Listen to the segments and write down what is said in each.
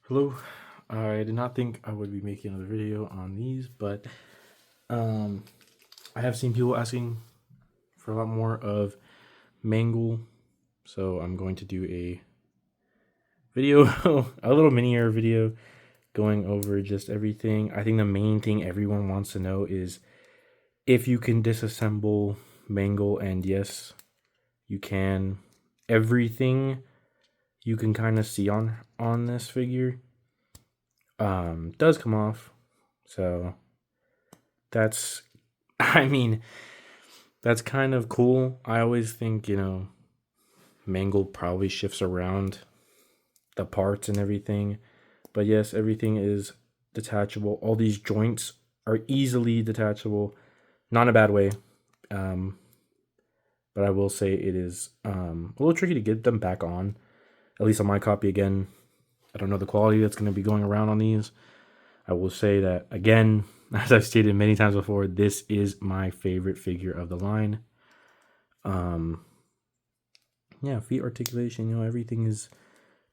Hello. I did not think I would be making another video on these, but um, I have seen people asking for a lot more of Mangle, so I'm going to do a video, a little mini video going over just everything. I think the main thing everyone wants to know is if you can disassemble Mangle, and yes, you can. Everything you can kind of see on this figure does come off, so that's I mean, that's kind of cool. I always think, Mangle probably shifts around the parts and everything. But yes, everything is detachable. All these joints are easily detachable. Not in a bad way. Um, but I will say it is a little tricky to get them back on. At least on my copy again. I don't know the quality that's going to be going around on these. I will say that again, as I've stated many times before, this is my favorite figure of the line. Yeah, feet articulation, everything is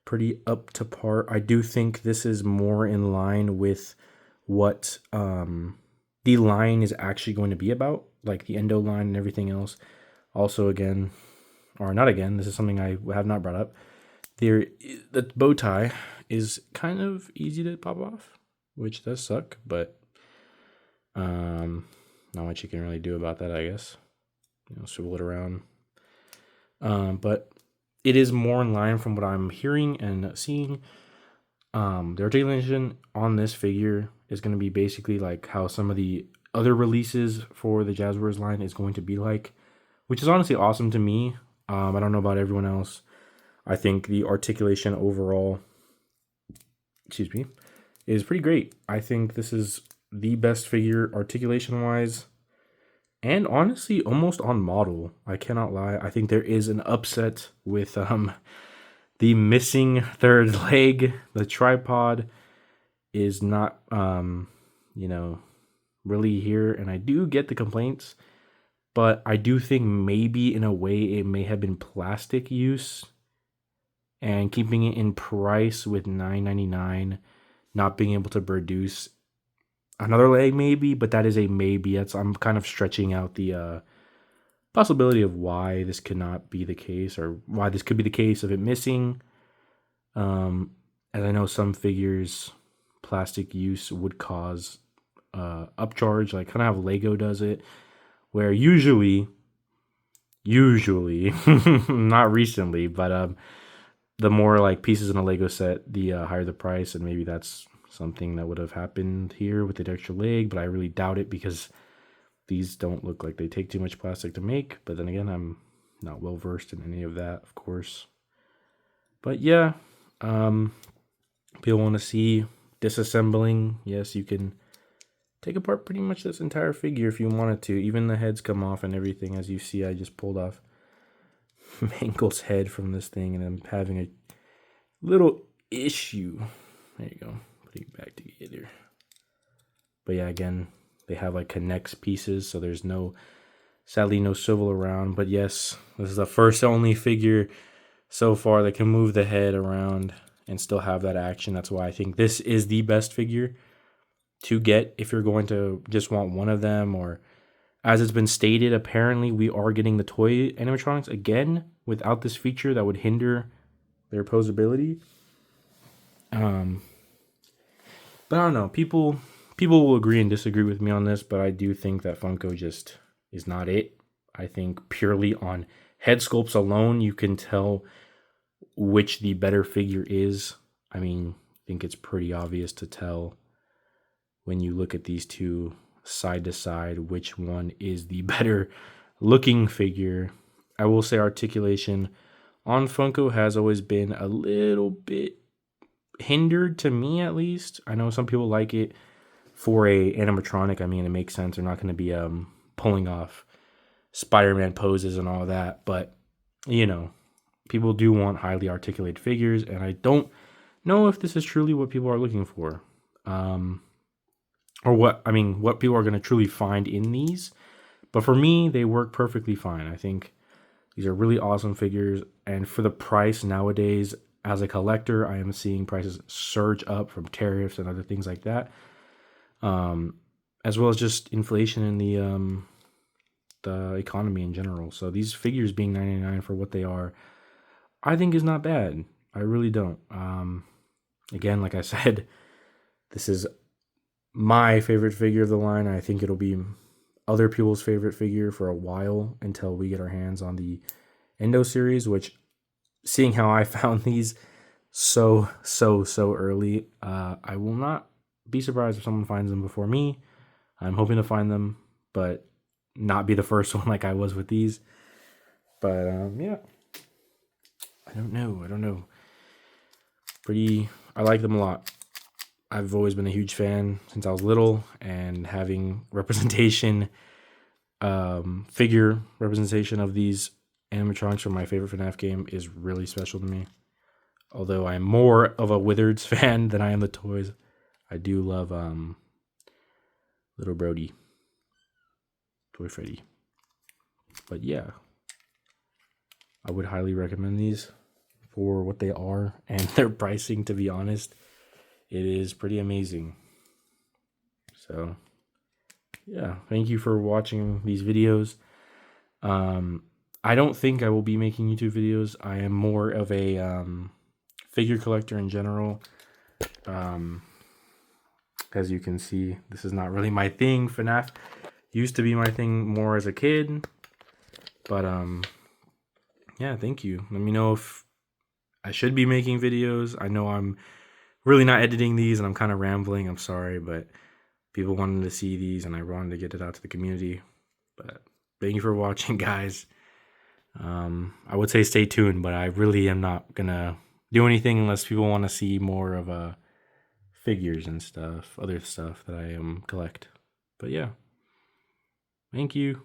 pretty up to par. I do think this is more in line with what the line is actually going to be about, like the endo line and everything else. Also, again, or not again, this is something I have not brought up. The bow tie is kind of easy to pop off, which does suck, but not much you can really do about that, I guess. Swivel it around. But it is more in line from what I'm hearing and seeing. The articulation on this figure is going to be basically like how some of the other releases for the Jazzwares line is going to be like, which is honestly awesome to me. I don't know about everyone else. I think the articulation overall, is pretty great. I think this is the best figure articulation wise, and honestly almost on model. I cannot lie. I think there is an upset with the missing third leg. The tripod is not really here, and I do get the complaints, but I do think maybe in a way it may have been plastic use, and keeping it in price with $9.99, not being able to produce another leg maybe, but that is a maybe. I'm kind of stretching out the possibility of why this could not be the case, or why this could be the case of it missing. As I know, some figures plastic use would cause upcharge, like kind of how Lego does it, where usually not recently, but the more like pieces in a Lego set, the higher the price, and maybe that's something that would have happened here with the extra leg, but I really doubt it because these don't look like they take too much plastic to make. But then again, I'm not well versed in any of that, of course. But yeah, people want to see disassembling. Yes, you can take apart pretty much this entire figure if you wanted to. Even the heads come off and everything. As you see, I just pulled off Mangle's head from this thing, and I'm having a little issue. There you go. Putting it back together. But yeah, again, they have like connects pieces, so there's sadly no swivel around. But yes, this is the first only figure so far that can move the head around and still have that action. That's why I think this is the best figure to get if you're going to just want one of them. Or as it's been stated, apparently we are getting the toy animatronics again without this feature that would hinder their poseability. But I don't know. People will agree and disagree with me on this, but I do think that Funko just is not it. I think purely on head sculpts alone, you can tell which the better figure is. I mean, I think it's pretty obvious to tell when you look at these two side to side which one is the better looking figure. I will say articulation on Funko has always been a little bit hindered, to me at least. I know some people like it for a animatronic. I mean, it makes sense. They're not going to be pulling off Spider-Man poses and all that, but people do want highly articulated figures, and I don't know if this is truly what people are looking for, or what people are going to truly find in these. But for me, they work perfectly fine. I think these are really awesome figures, and for the price nowadays, as a collector, I am seeing prices surge up from tariffs and other things like that, as well as just inflation in the economy in general. So these figures being $99 for what they are, I think is not bad. I really don't. Again, like I said, this is my favorite figure of the line. I think it'll be other people's favorite figure for a while until we get our hands on the Endo series, which, seeing how I found these so early, I will not be surprised if someone finds them before me. I'm hoping to find them, but not be the first one like I was with these. But yeah, I don't know. I like them a lot. I've always been a huge fan since I was little, and having representation, figure representation of these animatronics from my favorite FNAF game is really special to me. Although I'm more of a Wizards fan than I am the toys, I do love Little Brody, Toy Freddy. But yeah, I would highly recommend these for what they are and their pricing. To be honest, it is pretty amazing. So yeah, thank you for watching these videos. I don't think I will be making YouTube videos. I am more of a figure collector in general. As you can see, this is not really my thing. FNAF used to be my thing more as a kid. But yeah, thank you. Let me know if I should be making videos. I know I'm really not editing these and I'm kind of rambling. I'm sorry, but people wanted to see these and I wanted to get it out to the community. But thank you for watching, guys. I would say stay tuned, but I really am not gonna do anything unless people want to see more of figures and stuff, other stuff that I collect. But yeah, thank you.